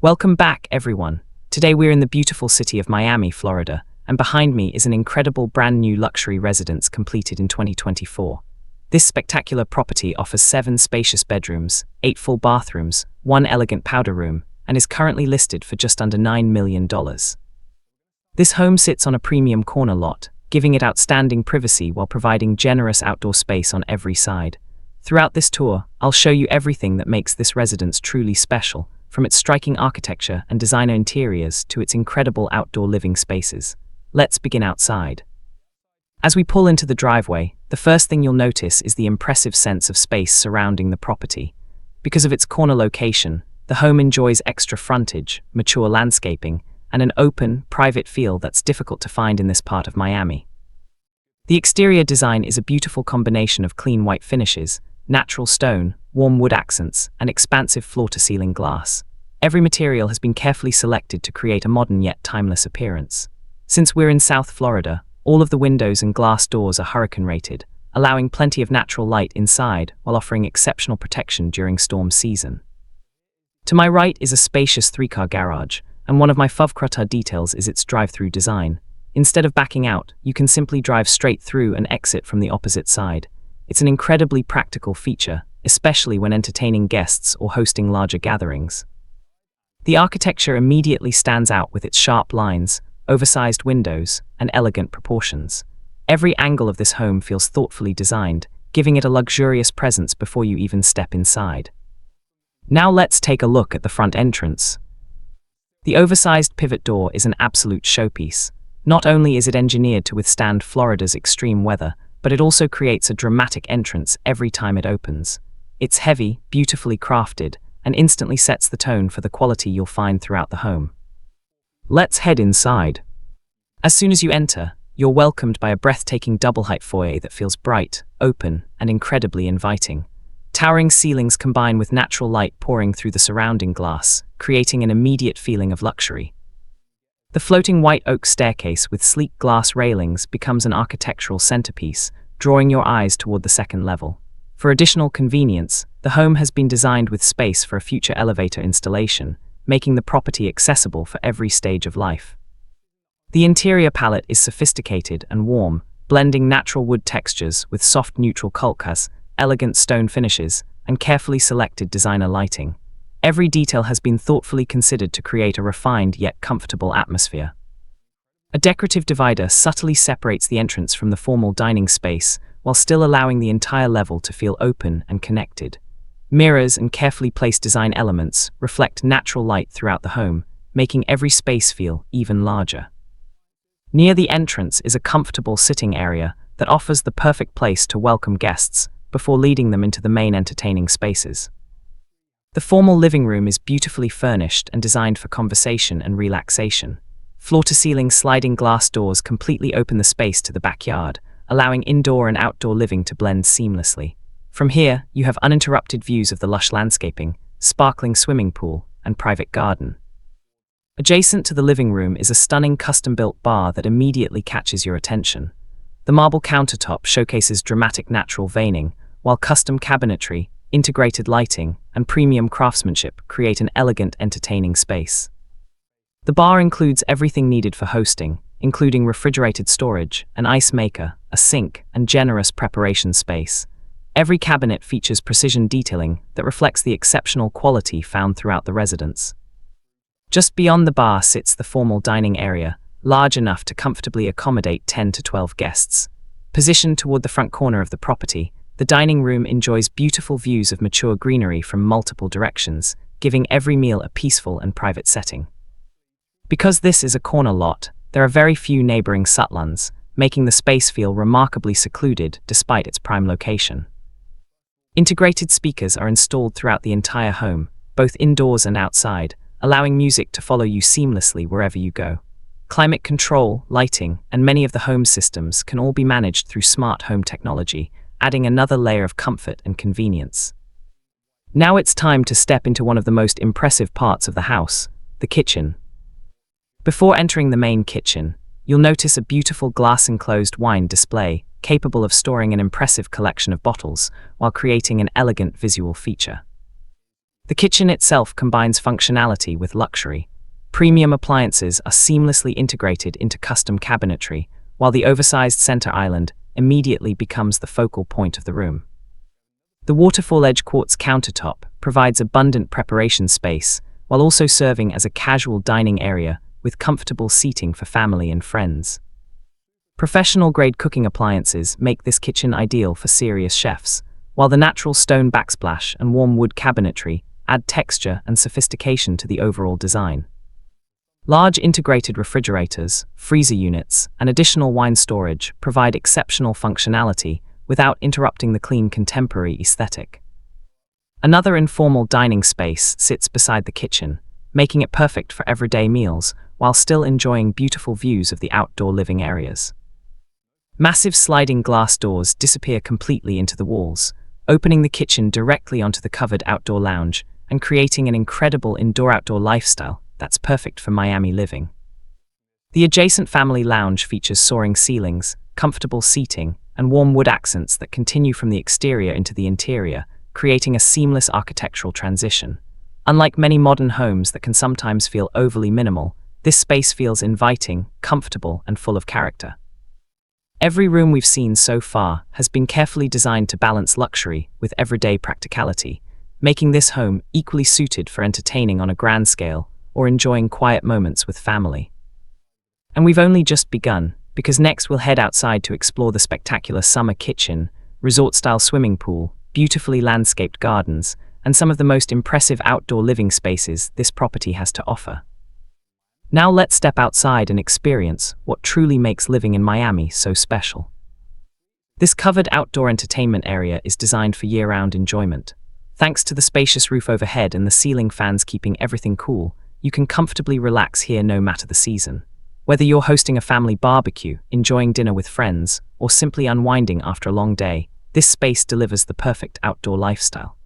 Welcome back, everyone. Today we're in the beautiful city of Miami, Florida, and behind me is an incredible brand new luxury residence completed in 2024. This spectacular property offers 7 spacious bedrooms, 8 full bathrooms, 1 elegant powder room, and is currently listed for just under $9 million. This home sits on a premium corner lot, giving it outstanding privacy while providing generous outdoor space on every side. Throughout this tour, I'll show you everything that makes this residence truly special, from its striking architecture and designer interiors to its incredible outdoor living spaces. Let's begin outside. As we pull into the driveway, the first thing you'll notice is the impressive sense of space surrounding the property. Because of its corner location, the home enjoys extra frontage, mature landscaping, and an open, private feel that's difficult to find in this part of Miami. The exterior design is a beautiful combination of clean white finishes, natural stone, warm wood accents, and expansive floor-to-ceiling glass. Every material has been carefully selected to create a modern yet timeless appearance. Since we're in South Florida, all of the windows and glass doors are hurricane-rated, allowing plenty of natural light inside while offering exceptional protection during storm season. To my right is a spacious 3-car garage, and one of my favorite details is its drive-through design. Instead of backing out, you can simply drive straight through and exit from the opposite side. It's an incredibly practical feature, especially when entertaining guests or hosting larger gatherings. The architecture immediately stands out with its sharp lines, oversized windows, and elegant proportions. Every angle of this home feels thoughtfully designed, giving it a luxurious presence before you even step inside. Now let's take a look at the front entrance. The oversized pivot door is an absolute showpiece. Not only is it engineered to withstand Florida's extreme weather, but it also creates a dramatic entrance every time it opens. It's heavy, beautifully crafted, and instantly sets the tone for the quality you'll find throughout the home. Let's head inside. As soon as you enter, you're welcomed by a breathtaking double-height foyer that feels bright, open, and incredibly inviting. Towering ceilings combine with natural light pouring through the surrounding glass, creating an immediate feeling of luxury. The floating white oak staircase with sleek glass railings becomes an architectural centerpiece, drawing your eyes toward the second level. For additional convenience, the home has been designed with space for a future elevator installation, making the property accessible for every stage of life. The interior palette is sophisticated and warm, blending natural wood textures with soft neutral colors, elegant stone finishes, and carefully selected designer lighting. Every detail has been thoughtfully considered to create a refined yet comfortable atmosphere. A decorative divider subtly separates the entrance from the formal dining space, while still allowing the entire level to feel open and connected. Mirrors and carefully placed design elements reflect natural light throughout the home, making every space feel even larger. Near the entrance is a comfortable sitting area that offers the perfect place to welcome guests before leading them into the main entertaining spaces. The formal living room is beautifully furnished and designed for conversation and relaxation. Floor-to-ceiling sliding glass doors completely open the space to the backyard, allowing indoor and outdoor living to blend seamlessly. From here, you have uninterrupted views of the lush landscaping, sparkling swimming pool, and private garden. Adjacent to the living room is a stunning custom-built bar that immediately catches your attention. The marble countertop showcases dramatic natural veining, while custom cabinetry, integrated lighting, and premium craftsmanship create an elegant, entertaining space. The bar includes everything needed for hosting, including refrigerated storage, an ice maker, a sink, and generous preparation space. Every cabinet features precision detailing that reflects the exceptional quality found throughout the residence. Just beyond the bar sits the formal dining area, large enough to comfortably accommodate 10 to 12 guests. Positioned toward the front corner of the property, the dining room enjoys beautiful views of mature greenery from multiple directions, giving every meal a peaceful and private setting. Because this is a corner lot, there are very few neighboring sutlans, making the space feel remarkably secluded despite its prime location. Integrated speakers are installed throughout the entire home, both indoors and outside, allowing music to follow you seamlessly wherever you go. Climate control, lighting, and many of the home systems can all be managed through smart home technology, adding another layer of comfort and convenience. Now it's time to step into one of the most impressive parts of the house, the kitchen. Before entering the main kitchen, you'll notice a beautiful glass-enclosed wine display capable of storing an impressive collection of bottles while creating an elegant visual feature. The kitchen itself combines functionality with luxury. Premium appliances are seamlessly integrated into custom cabinetry, while the oversized center island immediately becomes the focal point of the room. The waterfall-edge quartz countertop provides abundant preparation space, while also serving as a casual dining area with comfortable seating for family and friends. Professional-grade cooking appliances make this kitchen ideal for serious chefs, while the natural stone backsplash and warm wood cabinetry add texture and sophistication to the overall design. Large integrated refrigerators, freezer units, and additional wine storage provide exceptional functionality without interrupting the clean contemporary aesthetic. Another informal dining space sits beside the kitchen, making it perfect for everyday meals while still enjoying beautiful views of the outdoor living areas. Massive sliding glass doors disappear completely into the walls, opening the kitchen directly onto the covered outdoor lounge and creating an incredible indoor-outdoor lifestyle that's perfect for Miami living. The adjacent family lounge features soaring ceilings, comfortable seating, and warm wood accents that continue from the exterior into the interior, creating a seamless architectural transition. Unlike many modern homes that can sometimes feel overly minimal, this space feels inviting, comfortable, and full of character. Every room we've seen so far has been carefully designed to balance luxury with everyday practicality, making this home equally suited for entertaining on a grand scale or enjoying quiet moments with family. And we've only just begun, because next we'll head outside to explore the spectacular summer kitchen, resort-style swimming pool, beautifully landscaped gardens, and some of the most impressive outdoor living spaces this property has to offer. Now let's step outside and experience what truly makes living in Miami so special. This covered outdoor entertainment area is designed for year-round enjoyment. Thanks to the spacious roof overhead and the ceiling fans keeping everything cool, you can comfortably relax here no matter the season. Whether you're hosting a family barbecue, enjoying dinner with friends, or simply unwinding after a long day, this space delivers the perfect outdoor lifestyle.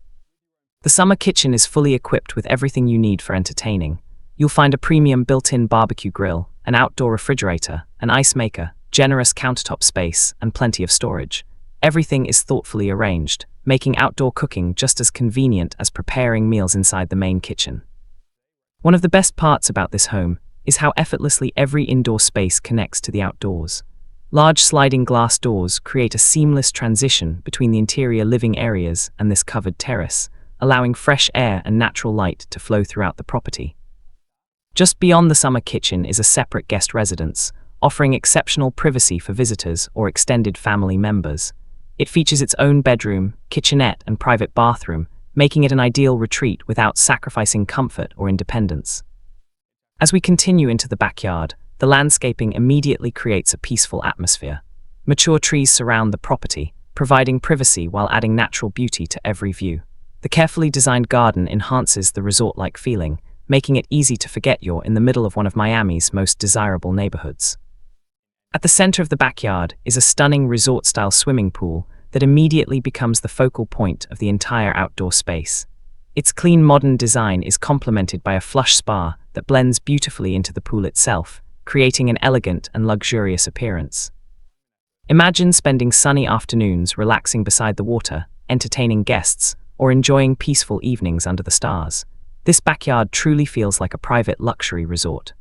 The summer kitchen is fully equipped with everything you need for entertaining. You'll find a premium built-in barbecue grill, an outdoor refrigerator, an ice maker, generous countertop space, and plenty of storage. Everything is thoughtfully arranged, making outdoor cooking just as convenient as preparing meals inside the main kitchen. One of the best parts about this home is how effortlessly every indoor space connects to the outdoors. Large sliding glass doors create a seamless transition between the interior living areas and this covered terrace, allowing fresh air and natural light to flow throughout the property. Just beyond the summer kitchen is a separate guest residence, offering exceptional privacy for visitors or extended family members. It features its own bedroom, kitchenette, and private bathroom, making it an ideal retreat without sacrificing comfort or independence. As we continue into the backyard, the landscaping immediately creates a peaceful atmosphere. Mature trees surround the property, providing privacy while adding natural beauty to every view. The carefully designed garden enhances the resort-like feeling, making it easy to forget you're in the middle of one of Miami's most desirable neighborhoods. At the center of the backyard is a stunning resort-style swimming pool that immediately becomes the focal point of the entire outdoor space. Its clean modern design is complemented by a flush spa that blends beautifully into the pool itself, creating an elegant and luxurious appearance. Imagine spending sunny afternoons relaxing beside the water, entertaining guests, or enjoying peaceful evenings under the stars. This backyard truly feels like a private luxury resort.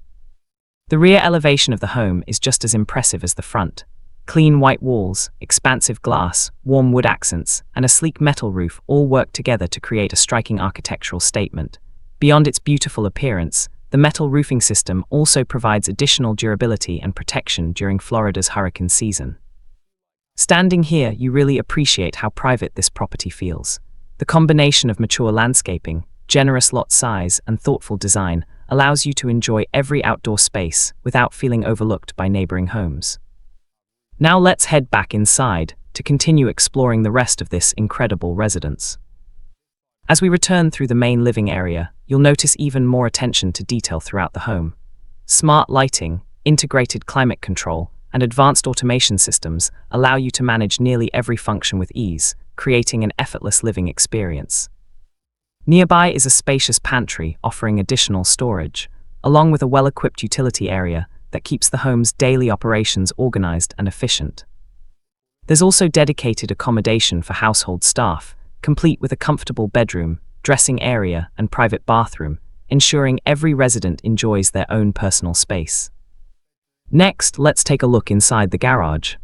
The rear elevation of the home is just as impressive as the front. Clean white walls, expansive glass, warm wood accents, and a sleek metal roof all work together to create a striking architectural statement. Beyond its beautiful appearance, the metal roofing system also provides additional durability and protection during Florida's hurricane season. Standing here, you really appreciate how private this property feels. The combination of mature landscaping, generous lot size, and thoughtful design allows you to enjoy every outdoor space without feeling overlooked by neighboring homes. Now let's head back inside to continue exploring the rest of this incredible residence. As we return through the main living area, you'll notice even more attention to detail throughout the home. Smart lighting, integrated climate control, and advanced automation systems allow you to manage nearly every function with ease, creating an effortless living experience. Nearby is a spacious pantry offering additional storage, along with a well-equipped utility area that keeps the home's daily operations organized and efficient. There's also dedicated accommodation for household staff, complete with a comfortable bedroom, dressing area, and private bathroom, ensuring every resident enjoys their own personal space. Next, let's take a look inside the garage.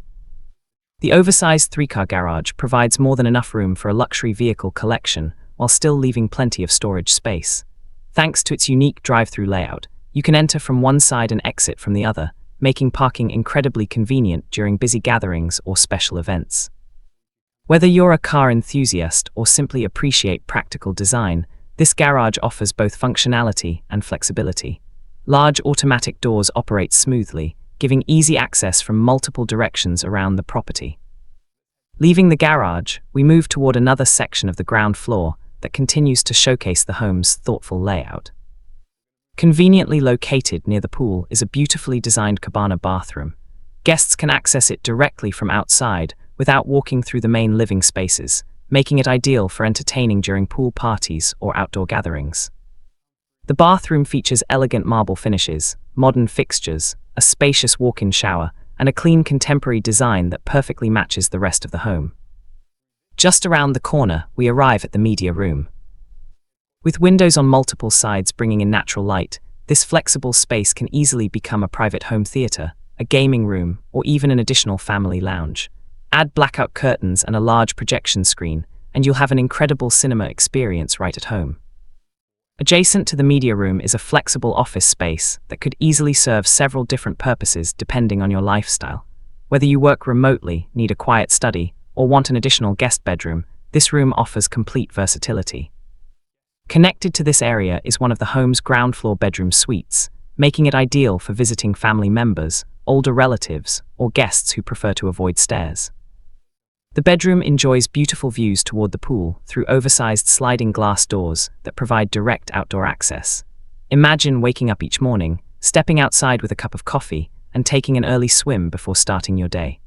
The oversized three-car garage provides more than enough room for a luxury vehicle collection while still leaving plenty of storage space. Thanks to its unique drive-through layout, you can enter from one side and exit from the other, making parking incredibly convenient during busy gatherings or special events. Whether you're a car enthusiast or simply appreciate practical design, this garage offers both functionality and flexibility. Large automatic doors operate smoothly, giving easy access from multiple directions around the property. Leaving the garage, we move toward another section of the ground floor that continues to showcase the home's thoughtful layout. Conveniently located near the pool is a beautifully designed cabana bathroom. Guests can access it directly from outside without walking through the main living spaces, making it ideal for entertaining during pool parties or outdoor gatherings. The bathroom features elegant marble finishes, modern fixtures, a spacious walk-in shower, and a clean contemporary design that perfectly matches the rest of the home. Just around the corner, we arrive at the media room. With windows on multiple sides bringing in natural light, this flexible space can easily become a private home theater, a gaming room, or even an additional family lounge. Add blackout curtains and a large projection screen, and you'll have an incredible cinema experience right at home. Adjacent to the media room is a flexible office space that could easily serve several different purposes depending on your lifestyle. Whether you work remotely, need a quiet study, or want an additional guest bedroom, this room offers complete versatility. Connected to this area is one of the home's ground floor bedroom suites, making it ideal for visiting family members, older relatives, or guests who prefer to avoid stairs. The bedroom enjoys beautiful views toward the pool through oversized sliding glass doors that provide direct outdoor access. Imagine waking up each morning, stepping outside with a cup of coffee, and taking an early swim before starting your day.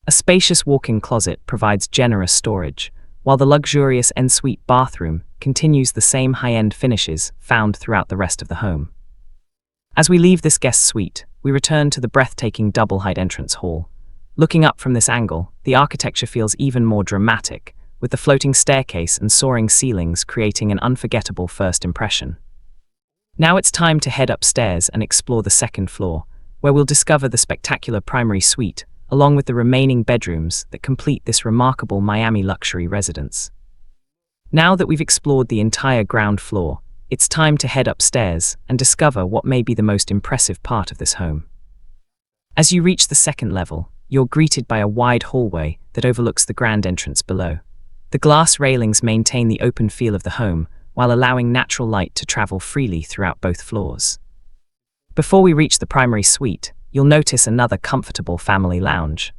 A spacious walk-in closet provides generous storage, while the luxurious ensuite bathroom continues the same high-end finishes found throughout the rest of the home. As we leave this guest suite, we return to the breathtaking double-height entrance hall. Looking up from this angle, the architecture feels even more dramatic, with the floating staircase and soaring ceilings creating an unforgettable first impression. Now it's time to head upstairs and explore the second floor, where we'll discover the spectacular primary suite, along with the remaining bedrooms that complete this remarkable Miami luxury residence. Now that we've explored the entire ground floor, it's time to head upstairs and discover what may be the most impressive part of this home. As you reach the second level, you're greeted by a wide hallway that overlooks the grand entrance below. The glass railings maintain the open feel of the home, while allowing natural light to travel freely throughout both floors. Before we reach the primary suite, you'll notice another comfortable family lounge.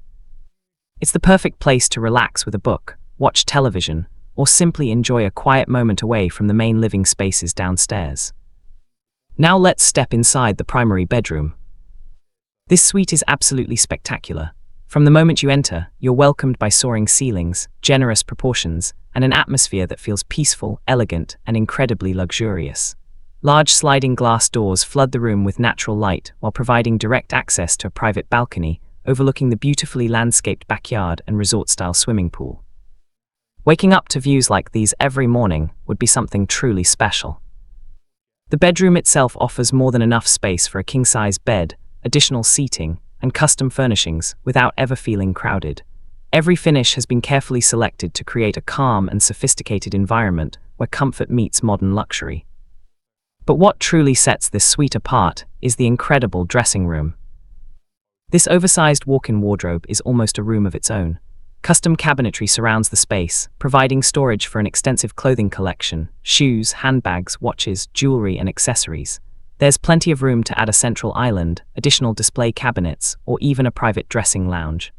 It's the perfect place to relax with a book, watch television, or simply enjoy a quiet moment away from the main living spaces downstairs. Now let's step inside the primary bedroom. This suite is absolutely spectacular. From the moment you enter, you're welcomed by soaring ceilings, generous proportions, and an atmosphere that feels peaceful, elegant, and incredibly luxurious. Large sliding glass doors flood the room with natural light while providing direct access to a private balcony overlooking the beautifully landscaped backyard and resort-style swimming pool. Waking up to views like these every morning would be something truly special. The bedroom itself offers more than enough space for a king-size bed, additional seating, and custom furnishings without ever feeling crowded. Every finish has been carefully selected to create a calm and sophisticated environment where comfort meets modern luxury. But what truly sets this suite apart is the incredible dressing room. This oversized walk-in wardrobe is almost a room of its own. Custom cabinetry surrounds the space, providing storage for an extensive clothing collection, shoes, handbags, watches, jewelry, and accessories. There's plenty of room to add a central island, additional display cabinets, or even a private dressing lounge.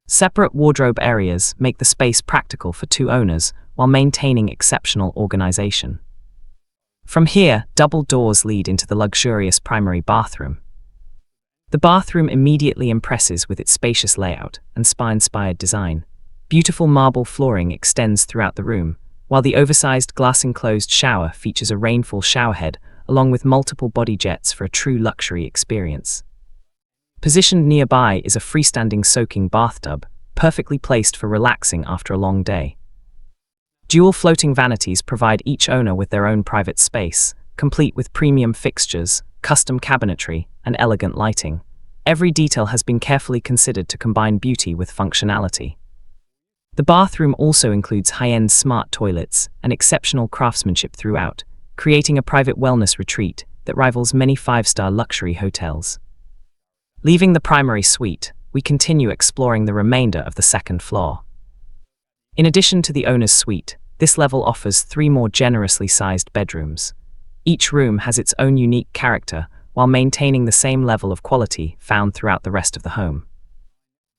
Separate wardrobe areas make the space practical for two owners while maintaining exceptional organization. From here, double doors lead into the luxurious primary bathroom. The bathroom immediately impresses with its spacious layout and spa-inspired design. Beautiful marble flooring extends throughout the room, while the oversized glass-enclosed shower features a rainfall showerhead along with multiple body jets for a true luxury experience. Positioned nearby is a freestanding soaking bathtub, perfectly placed for relaxing after a long day. Dual floating vanities provide each owner with their own private space, complete with premium fixtures, custom cabinetry, and elegant lighting. Every detail has been carefully considered to combine beauty with functionality. The bathroom also includes high-end smart toilets and exceptional craftsmanship throughout, creating a private wellness retreat that rivals many five-star luxury hotels. Leaving the primary suite, we continue exploring the remainder of the second floor. In addition to the owner's suite, this level offers 3 more generously sized bedrooms. Each room has its own unique character while maintaining the same level of quality found throughout the rest of the home.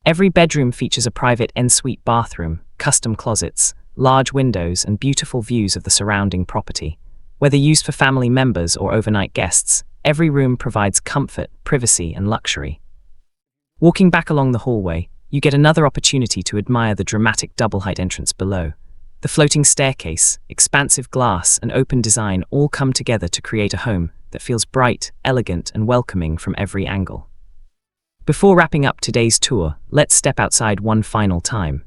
Every bedroom features a private ensuite bathroom, custom closets, large windows, and beautiful views of the surrounding property. Whether used for family members or overnight guests, every room provides comfort, privacy, and luxury. Walking back along the hallway, you get another opportunity to admire the dramatic double-height entrance below. The floating staircase, expansive glass, and open design all come together to create a home that feels bright, elegant, and welcoming from every angle. Before wrapping up today's tour, let's step outside one final time.